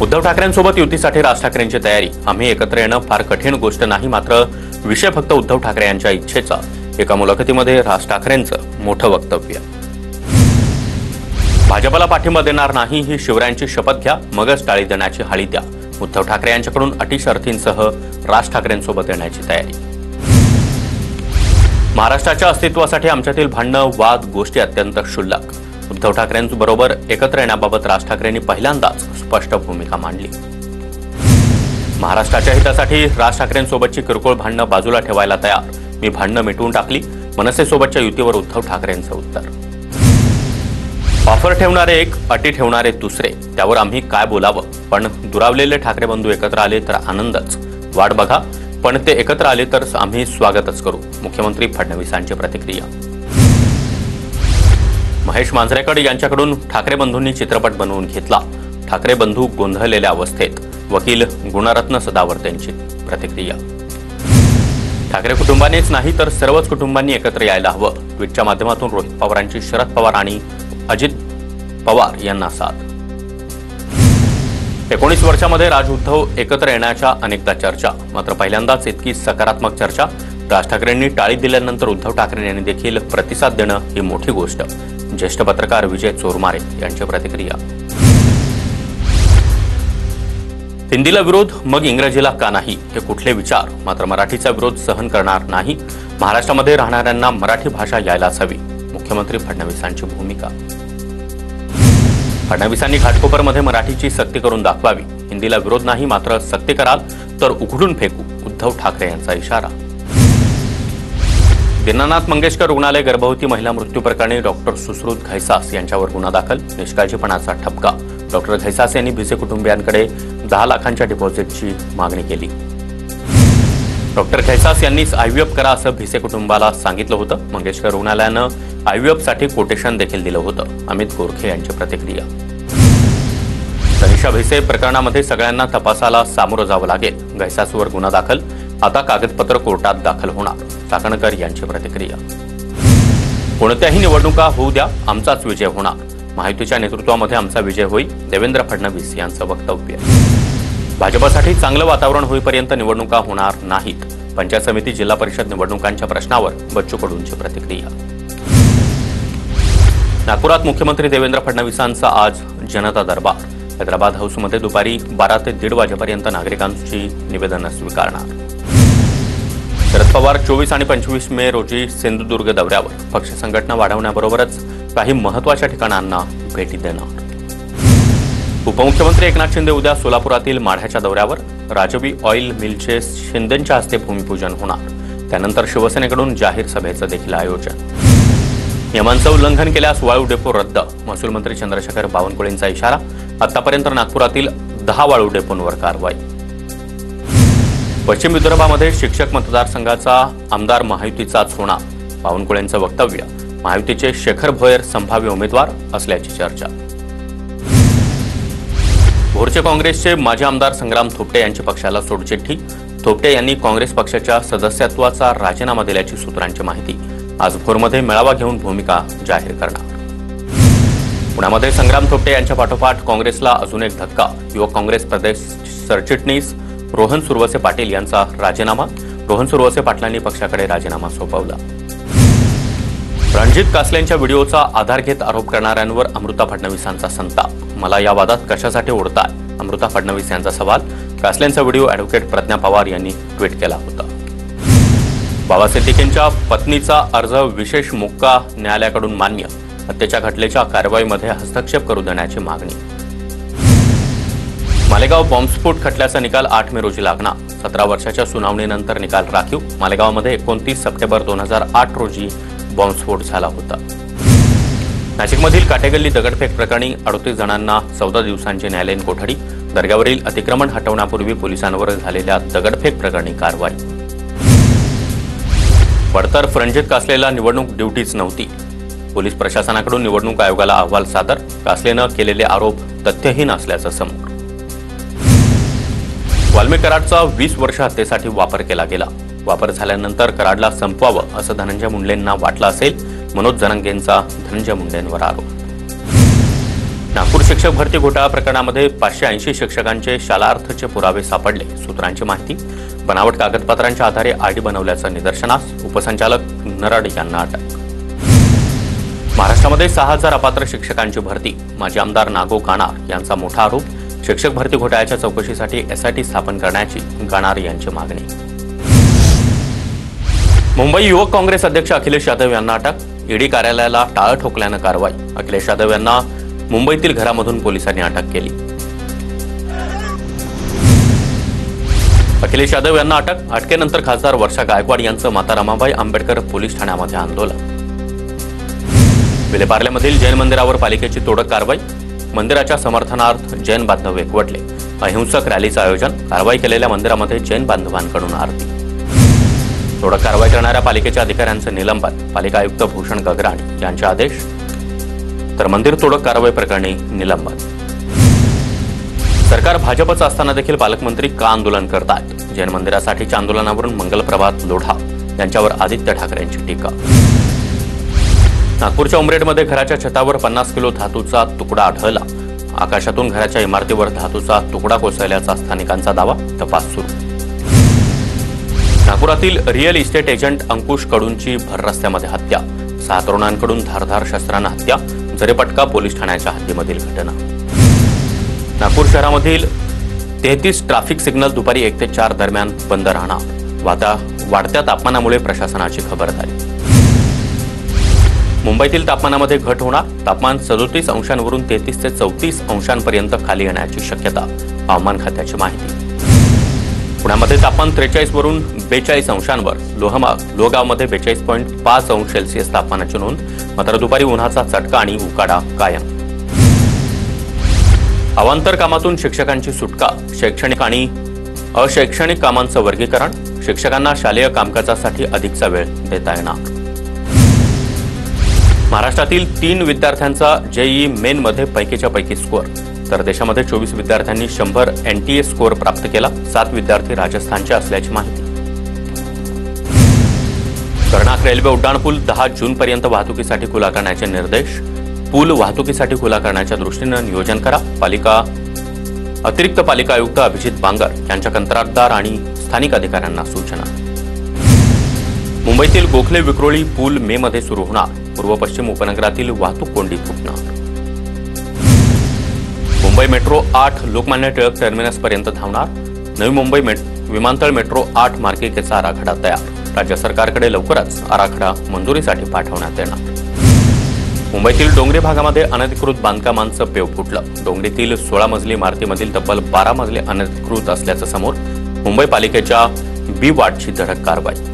उद्धव ठाकरेंसोबत युतीसाठी राज ठाकरेंची तयारी. आम्ही एकत्र येणं फार कठीण गोष्ट नाही, मात्र विषय फक्त उद्धव ठाकरे यांच्या इच्छेचा. एका मुलाखतीमध्ये राज ठाकरेंचं मोठं वक्तव्य. भाजपला पाठिंबा देणार नाही ही शिवरायांची शपथ घ्या, मगच टाळी देण्याची हाळी द्या. उद्धव ठाकरे यांच्याकडून अटी शर्थींसह राज ठाकरेंसोबत येण्याची तयारी. महाराष्ट्राच्या अस्तित्वासाठी आमच्यातील भांडणं, वाद, गोष्टी अत्यंत क्षुल्लक. उद्धव ठाकरेंबरोबर एकत्र येण्याबाबत राज ठाकरेंनी पहिल्यांदाच स्पष्ट भूमिका मांडली. महाराष्ट्राच्या हितासाठी राज ठाकरेंसोबतची किरकोळ भांडणं बाजूला ठेवायला तयार. मी भांडणं मिटवून टाकली. मनसेसोबतच्या युतीवर उद्धव ठाकरेंचं उत्तर. ऑफर ठेवणारे एक, अटी ठेवणारे दुसरे. त्यावर आम्ही काय बोलावं? पण दुरावलेले ठाकरे बंधू एकत्र आले तर आनंदच. वाट बघा, पण ते एकत्र आले तर आम्ही स्वागतच करू. मुख्यमंत्री फडणवीसांची प्रतिक्रिया. महेश मांजरेकर यांच्याकडून ठाकरे बंधूंनी चित्रपट बनवून घेतला. ठाकरे बंधू गोंधळलेल्या अवस्थेत. वकील गुणरत्न सदावर्ते यांची प्रतिक्रिया. ठाकरे कुटुंबानेच नाही तर सर्वच कुटुंबांनी एकत्र यायला हवं. ट्विटच्या माध्यमातून रोहित पवारांची शरद पवार आणि अजित पवार यांना साथ. 19 वर्षांमध्ये राज उद्धव एकत्र येण्याच्या अनेकदा चर्चा, मात्र पहिल्यांदाच इतकी सकारात्मक चर्चा. राज ठाकरेंनी टाळी दिल्यानंतर उद्धव ठाकरे यांनी देखील प्रतिसाद देणं ही मोठी गोष्ट. ज्येष्ठ पत्रकार विजय चोरमारे यांची प्रतिक्रिया. हिंदीला विरोध, मग इंग्रजीला का नाही? हे कुठले विचार? मात्र मराठीचा विरोध सहन करणार नाही. महाराष्ट्रामध्ये राहणाऱ्यांना मराठी भाषा यायलाच हवी. मुख्यमंत्री फडणवीसांची भूमिका. फडणवीसांनी घाटकोपरमध्ये मराठीची सक्ती करून दाखवावी. हिंदीला विरोध नाही, मात्र सक्ती कराल तर उघडून फेकू. उद्धव ठाकरे यांचा इशारा. दीनानाथ मंगेशकर रुग्णालय गर्भवती महिला मृत्यू प्रकरणी डॉक्टर सुश्रुत घैसास यांच्यावर गुन्हा दाखल. निष्काळजीपणाचा ठपका. डॉक्टर घैसास यांनी भिसे कुटुंबियांकडे 10 लाखांच्या डिपॉझिटची मागणी केली. डॉक्टर घैसास यांनीच आयव्हीएफ करा असं भिसे कुटुंबाला सांगितलं होतं. मंगेशकर रुग्णालयानं आयव्हीएफसाठी कोटेशन देखील दिलं होतं. अमित गोरखे यांची प्रतिक्रिया. तनिषा भिसे प्रकरणामध्ये सगळ्यांना तपासाला सामोरं जावं लागेल. घैसासवर गुन्हा दाखल. आता कागदपत्र कोर्टात दाखल होणार. चाकणकर यांची प्रतिक्रिया. कोणत्याही निवडणुका होऊ द्या, आमचाच विजय होणार. महायुतीच्या नेतृत्वामध्ये आमचा विजय होईल. देवेंद्र फडणवीस यांचं वक्तव्य. भाजपसाठी चांगलं वातावरण होईपर्यंत निवडणुका होणार नाहीत. पंचायत समिती, जिल्हा परिषद निवडणुकांच्या प्रश्नावर बच्चू कडूंची प्रतिक्रिया. नागपुरात मुख्यमंत्री देवेंद्र फडणवीसांचा आज जनता दरबार. हैदराबाद हाऊसमध्ये दुपारी 12 ते 1:30 वाजेपर्यंत नागरिकांची निवेदनं स्वीकारणार. शरद पवार 24 आणि 25 मे रोजी सिंधुदुर्ग दौऱ्यावर. पक्ष संघटना वाढवण्याबरोबरच काही महत्त्वाच्या ठिकाणांना भेटी देणार. उपमुख्यमंत्री एकनाथ शिंदे उद्या सोलापुरातील माढ्याच्या दौऱ्यावर. राजवी ऑइल मिलचे शिंदेंच्या हस्ते भूमिपूजन होणार. त्यानंतर शिवसेनेकडून जाहीर सभेचं देखील आयोजन. नियमांचं उल्लंघन केल्यास वाळू डेपो रद्द. महसूल मंत्री चंद्रशेखर बावनकुळेंचा इशारा. आतापर्यंत नागपुरातील 10 वाळू डेपोंवर कारवाई. पश्चिम विदर्भामध्ये शिक्षक मतदारसंघाचा आमदार महायुतीचाच होणार. बावनकुळेंचं वक्तव्य. महायुतीचे शेखर भोयर संभाव्य उमेदवार असल्याची चर्चा. भोरचे काँग्रेसचे माजी आमदार संग्राम थोपटे यांची पक्षाला सोडचिठ्ठी. थोपटे यांनी काँग्रेस पक्षाच्या सदस्यत्वाचा राजीनामा दिल्याची सूत्रांची माहिती. आज भोरमध्ये मेळावा घेऊन भूमिका जाहीर करणार. पुण्यामध्ये संग्राम थोपटे यांच्या पाठोपाठ काँग्रेसला अजून एक धक्का. युवक काँग्रेस प्रदेश सरचिटणीस रोहन सुरवसे पाटील यांचा राजीनामा. रोहन सुरवसे पाटलांनी पक्षाकडे राजीनामा सोपवला. रणजित कासलेंच्या व्हिडिओचा आधार घेत आरोप करणाऱ्यांवर अमृता फडणवीसांचा संताप. मला या वादात कशासाठी ओढताय? अमृता फडणवीस यांचा सवाल. कासलेंचा व्हिडिओ ॲडव्होकेट प्रज्ञा पवार यांनी ट्विट केला होता. बाबा सिद्दीकींच्या पत्नीचा अर्ज विशेष मोक्का न्यायालयाकडून मान्य. हत्येच्या घटनेच्या कारवाईमध्ये हस्तक्षेप करू देण्याची मागणी. मालेगाव बॉम्बस्फोट खटल्याचा निकाल 8 मे रोजी लागणार. 17 वर्षाच्या सुनावणीनंतर निकाल राखीव. मालेगावमध्ये 29 सप्टेंबर 2008 रोजी बॉम्बस्फोट झाला होता. नाशिकमधील काटेगल्ली दगडफेक प्रकरणी 38 जणांना 14 दिवसांची न्यायालयीन कोठडी. दर्ग्यावरील अतिक्रमण हटवण्यापूर्वी पोलिसांवर झालेल्या दगडफेक प्रकरणी कारवाई. बडतर्फ रणजित कासलेला निवडणूक ड्युटीच नव्हती. पोलीस प्रशासनाकडून निवडणूक आयोगाला अहवाल सादर. कासलेनं केलेले आरोप तथ्यहीन असल्याचं समोर. वाल्मिक कराडचा 20 वर्ष हत्येसाठी वापर केला गेला. वापर झाल्यानंतर कराडला संपवावं असं धनंजय मुंडेंना वाटलं असेल. मनोज जरांगेंचा धनंजय मुंडेंवर आरोप. नागपूर शिक्षक भरती घोटाळा प्रकरणामध्ये 580 शिक्षकांचे शालार्थचे पुरावे सापडले. सूत्रांची माहिती. बनावट कागदपत्रांच्या आधारे आयडी बनवल्याचं निदर्शनास. उपसंचालक नराड यांना अटक. महाराष्ट्रामध्ये 6000 अपात्र शिक्षकांची भरती. माजी आमदार नागो गाणार यांचा मोठा आरोप. शिक्षक भरती घोटाळ्याच्या चौकशीसाठी एसआयटी स्थापन करण्याची गाणार यांची मागणी. मुंबई युवक काँग्रेस अध्यक्ष अखिलेश यादव यांना अटक. ईडी कार्यालयाला टाळं ठोकल्यानं कारवाई. अखिलेश यादव यांना मुंबईतील घरामधून पोलिसांनी अटक केली. अखिलेश यादव यांना अटक. अटकेनंतर खासदार वर्षा गायकवाड यांचं माता रमाबाई आंबेडकर पोलीस ठाण्यामध्ये आंदोलन. विलेपार्लेमधील जैन मंदिरावर पालिकेची तोडक कारवाई. मंदिराच्या समर्थनार्थ जैन बांधव एकवटले. अहिंसक रॅलीचं आयोजन. कारवाई केलेल्या मंदिरामध्ये जैन बांधवांकडून आरती. तोडक कारवाई करणाऱ्या पालिकेच्या अधिकाऱ्यांचं निलंबन. पालिका आयुक्त भूषण गगराणी यांचे आदेश. तर मंदिर तोडक कारवाई प्रकरणी निलंबन. सरकार भाजपचं असताना देखील पालकमंत्री का आंदोलन करतात? जैन मंदिरासाठीच्या आंदोलनावरून मंगलप्रभात लोढा यांच्यावर आदित्य ठाकरेंची टीका. नागपूरच्या उमरेडमध्ये घराच्या छतावर 50 किलो धातूचा तुकडा आढळला. आकाशातून घराच्या इमारतीवर धातूचा तुकडा कोसळल्याचा स्थानिकांचा दावा. तपास सुरू. नागपुरातील रिअल इस्टेट एजंट अंकुश कडूंची भर रस्त्यामध्ये हत्या. 6 तरुणांकडून धारधार शस्त्रानं हत्या. जरेपटका पोलीस ठाण्याच्या हद्दीमधील घटना. नागपूर शहरामधील 33 ट्रॅफिक सिग्नल दुपारी 1 ते 4 दरम्यान बंद राहणार. वाढत्या तापमानामुळे प्रशासनाची खबरदारी. मुंबईतील तापमानामध्ये घट होणार. तापमान 37 अंशांवरून 33 ते 34 अंशांपर्यंत खाली येण्याची शक्यता. हवामान खात्याची माहिती. पुण्यामध्ये तापमान 43 वरून 42 अंशांवर. लोहगावमध्ये 42.5 अंश सेल्सिअस तापमानाची नोंद. मात्र दुपारी उन्हाचा चटका आणि उकाडा कायम. अवांतर कामातून शिक्षकांची सुटका. शैक्षणिक आणि अशैक्षणिक कामांचं वर्गीकरण. शिक्षकांना शालेय कामकाजासाठी अधिकचा वेळ देता येणार. महाराष्ट्रातील 3 विद्यार्थ्यांचा जेईई मेनमध्ये पैकीच्या पैकी स्कोअर. तर देशामध्ये 24 विद्यार्थ्यांनी 100 NTA स्कोअर प्राप्त केला. 7 विद्यार्थी राजस्थानचे असल्याची माहिती. कर्नाक रेल्वे उड्डाणपूल 10 जूनपर्यंत वाहतुकीसाठी खुला करण्याचे निर्देश. पूल वाहतुकीसाठी खुला करण्याच्या दृष्टीनं नियोजन करा. अतिरिक्त पालिका आयुक्त अभिजित बांगर यांच्या कंत्राटदार आणि स्थानिक अधिकाऱ्यांना सूचना. मुंबईतील गोखले विक्रोळी पूल मेमध्ये सुरू होणार. पूर्व पश्चिम उपनगरातील वाहतूक कोंडी फुटणार. मुंबई मेट्रो 8 लोकमान्य टिळक टर्मिनसपर्यंत धावणार. नवी मुंबई विमानतळ मेट्रो 8 मार्गिकेचा आराखडा तयार. राज्य सरकारकडे लवकरच आराखडा मंजुरीसाठी पाठवण्यात येणार. मुंबईतील डोंगरी भागामध्ये अनधिकृत बांधकामांचं पेव फुटलं. डोंगरीतील 16 मजली इमारतीमधील तब्बल 12 मजले अनधिकृत असल्याचं समोर. मुंबई पालिकेच्या बी वार्डची धडक कारवाई.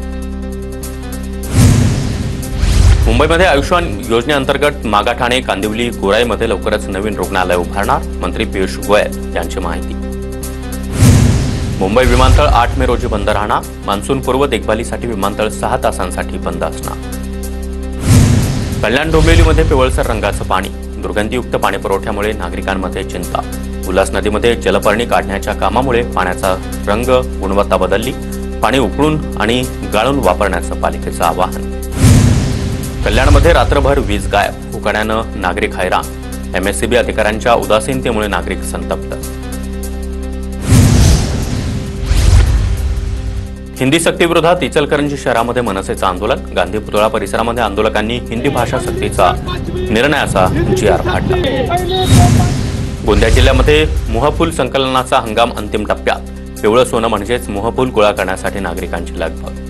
मुंबईमध्ये आयुष्मान योजनेअंतर्गत मागाठाणे, कांदिवली, गोराईमध्ये लवकरच नवीन रुग्णालय उभारणार. मंत्री पियुष गोयल यांची माहिती. मुंबई विमानतळ 8 मे रोजी बंद राहणार. मान्सूनपूर्व देखभालीसाठी विमानतळ 6 तासांसाठी बंद असणार. कल्याण डोंबिवलीमध्ये पिवळसर रंगाचं पाणी. दुर्गंधीयुक्त पाणी पुरवठ्यामुळे नागरिकांमध्ये चिंता. उल्हास नदीमध्ये जलपर्णी काढण्याच्या कामामुळे पाण्याचा रंग गुणवत्ता बदलली. पाणी उकळून आणि गाळून वापरण्याचं पालिकेचं आवाहन. कल्याणमध्ये रात्रभर वीज गायब. उकाड्यानं नागरिक हैराण. MSCB अधिकाऱ्यांच्या उदासीनतेमुळे नागरिक संतप्त. हिंदी सक्तीविरोधात इचलकरंजी शहरामध्ये मनसेचं आंदोलन. गांधी पुतळा परिसरामध्ये आंदोलकांनी हिंदी भाषा सक्तीचा निर्णयाचा GR फाडला. गोंदिया जिल्ह्यामध्ये मोहफूल संकलनाचा हंगाम अंतिम टप्प्यात. पिवळं सोनं म्हणजेच मोहफूल गोळा करण्यासाठी नागरिकांची लगबग.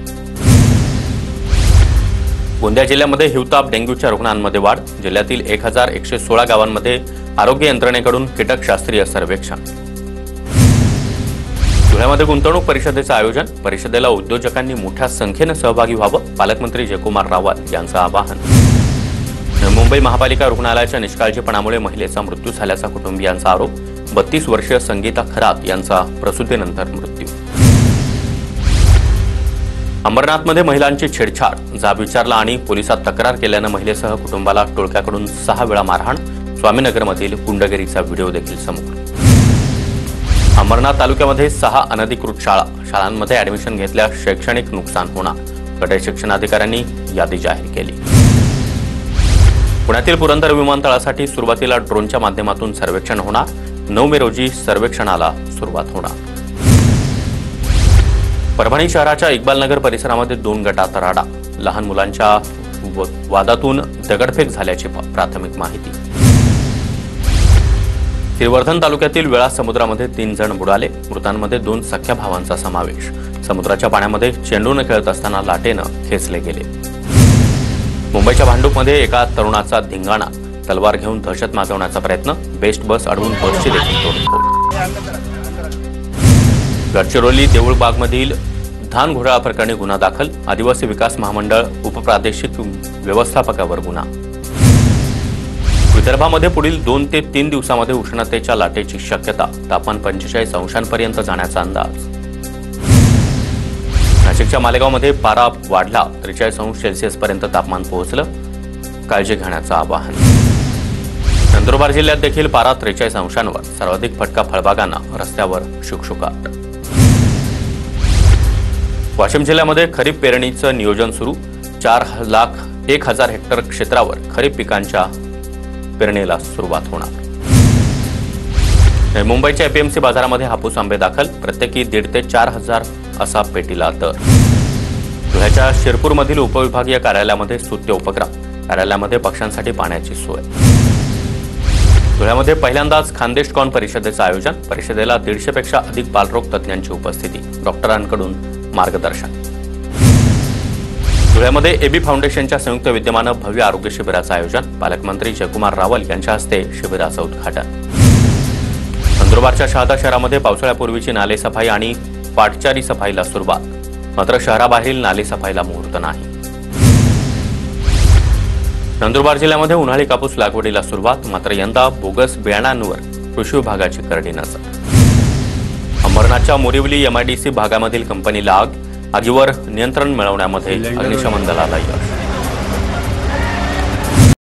गोंदिया जिल्ह्यामध्ये हिवताप डेंग्यूच्या रुग्णांमध्ये वाढ. जिल्ह्यातील 1116 गावांमध्ये आरोग्य यंत्रणेकडून कीटकशास्त्रीय सर्वेक्षण. धुळ्यामध्ये गुंतवणूक परिषदेचं आयोजन. परिषदेला उद्योजकांनी मोठ्या संख्येनं सहभागी व्हावं. पालकमंत्री जयकुमार रावल यांचं आवाहन. मुंबई महापालिका रुग्णालयाच्या निष्काळजीपणामुळे महिलेचा मृत्यू झाल्याचा कुटुंबियांचा आरोप. 32 वर्षीय संगीता खरात यांचा प्रसूतीनंतर मृत्यू. अंबरनाथमध्ये महिलांची छेडछाड. जाब विचारला आणि पोलिसात तक्रार केल्यानं महिलेसह कुटुंबाला टोळक्याकडून 6 वेळा मारहाण. स्वामीनगरमधील गुंडगिरीचा व्हिडिओ देखील समोर. अंबरनाथ तालुक्यामध्ये 6 अनधिकृत शाळांमध्ये ऍडमिशन घेतल्यास शैक्षणिक नुकसान होणार. गट शिक्षणाधिकाऱ्यांनी यादी जाहीर केली. पुण्यातील पुरंदर विमानतळासाठी सुरुवातीला ड्रोनच्या माध्यमातून सर्वेक्षण होणार. 9 मे रोजी सर्वेक्षणाला सुरुवात होणार. परभणी शहराच्या इक्बालनगर परिसरामध्ये 2 गटात राडा. लहान मुलांच्या वादातून दगडफेक झाल्याची प्राथमिक माहिती. श्रीवर्धन तालुक्यातील वेळा समुद्रामध्ये 3 जण बुडाले. मृतांमध्ये 2 सख्या भावांचा समावेश. समुद्राच्या पाण्यामध्ये चेंडूने खेळत असताना लाटेनं खेचले गेले. मुंबईच्या भांडूपमध्ये एका तरुणाचा धिंगाणा. तलवार घेऊन दहशत माजवण्याचा प्रयत्न. बेस्ट बस अडवून बसची देखील तोडफोड. गडचिरोली देऊळबागमधील धान घोटाळा प्रकरणी गुन्हा दाखल. आदिवासी विकास महामंडळ उपप्रादेशिक व्यवस्थापकावर गुन्हा. विदर्भामध्ये पुढील 2 ते 3 दिवसांमध्ये उष्णतेच्या लाटेची शक्यता. तापमान 45 अंशांपर्यंत जाण्याचा अंदाज. नाशिकच्या मालेगावमध्ये पारा वाढला. 43 अंश सेल्सिअसपर्यंत तापमान पोहोचलं. काळजी घेण्याचं आवाहन. नंदुरबार जिल्ह्यात देखील पारा 43 अंशांवर. सर्वाधिक फटका फळबागांना. रस्त्यावर शुकशुकाट. वाशिम जिल्ह्यामध्ये खरीप पेरणीचं नियोजन सुरू. 4,01,000 हेक्टर क्षेत्रावर खरीप पिकांच्या पेरणीला सुरुवात होणार. मुंबईच्या एपीएमसी बाजारामध्ये हापूस आंबे दाखल. प्रत्येकी 1,500 ते 4,000 असा पेटीला दर. धुळ्याच्या शिरपूरमधील उपविभागीय कार्यालयामध्ये स्तुत्य उपक्रम. कार्यालयामध्ये पक्ष्यांसाठी पाण्याची सोय. धुळ्यामध्ये पहिल्यांदाच खानदेशकॉन परिषदेचं आयोजन. परिषदेला 150 पेक्षा अधिक बालरोग तज्ज्ञांची उपस्थिती. डॉक्टरांकडून मार्गदर्शन. धुळ्यामध्ये एबी फाउंडेशनच्या संयुक्त विद्यमानं भव्य आरोग्य शिबिराचं आयोजन. पालकमंत्री जयकुमार रावल यांच्या हस्ते शिबिराचं उद्घाटन. नंदुरबारच्या शहादा शहरामध्ये पावसाळ्यापूर्वीची नाले सफाई आणि पाटचारी सफाईला सुरुवात. मात्र शहराबाहेरील नाले सफाईला मुहूर्त नाही. नंदुरबार जिल्ह्यामध्ये उन्हाळी कापूस लागवडीला सुरुवात. मात्र यंदा बोगस बियाणांवर कृषी विभागाची करडी नजर. अंबरनाथच्या मोरिवली एमआयडीसी भागामधील कंपनीला आग. आगीवर नियंत्रण मिळवण्यामध्ये अग्निशमन दलाला यश.